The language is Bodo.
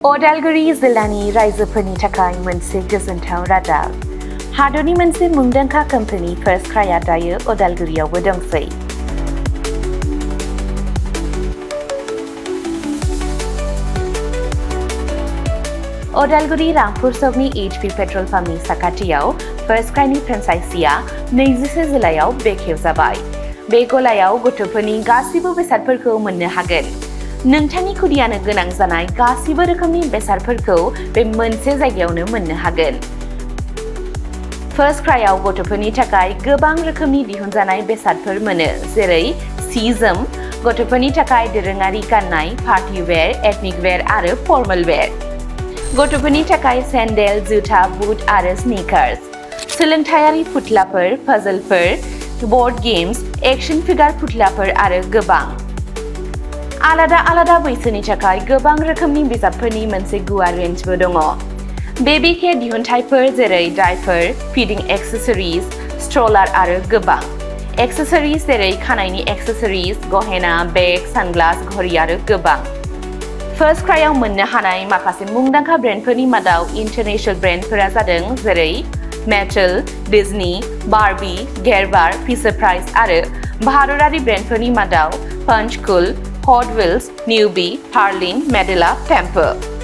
अदालगुरि जिल्लानि रायजोफोरनि थाखाय मोनसे गोजोनथाव रादाब। हादरनि मोनसे मुंदांखा कम्पानि FirstCryआ दायो अदालगुरियावबो दंसै। अदालगुरि रामपुर सकनि HP पेट्रल पाम्पनि साखाथियाव FirstCryनि फ्रेन्चाइजीआ 21 जुलाइआव बेखेवजाबाय। बे गलायाव गथ'फोरनि गासिबो बेसादफोरखौ मोननो हागोन। नोंथांनि खुदियानो गोनां जानाय गासिबो रोखोमनि बेसादफोरखौ बे मोनसे जायगायावनो मोननो हागोन। FirstCryआव गथ'फोरनि थाखाय गोबां रोखोमनि दिहुनजानाय बेसादफोर मोनो, जेरै सि-जोम, गथ'फोरनि थाखाय दोरोङारि गाननाय, पार्टी वेर, एथनिक वेर आरो फर्मेल वेर। गथ'फोरनि थाखाय सेन्डेल, जुथा, बुट आरो स्निकार्स। सोलोंथायारि फुथुलाफोर, पाजलफोर, बर्ड गेम्स, एक्शन फिगार फुथुलाफोर आरो गोबां। आलादा बैसोनि थाखाय गोबां रोखोमनि बिजाबफोरनि मोनसे गुवार रेन्जबो दङ। बेबी केयार दिहुनथायफोर जेरै डायपार, फिडिं एक्सेसरिज, स्ट्रलार आरो गोबां। एक्सेसरिज जेरै खानायनि एक्सेसरिज, गहेना, बेग, सानग्लास, घड़ी आरो गोबां। FirstCryआव मोननो हानाय माखासे मुंदांखा ब्रेन्डफोरनि मादाव इन्टारनेशनेल ब्रेन्डफोरा जादों जेरै Mattel, Disney, Barbie, Gerber, Fisher Price आरो भारतारि ब्रेन्डफोरनि मादाव पंचकुल, हट व्हील्स, निउबी, हार्लिन, मेडेला, टेम्पो।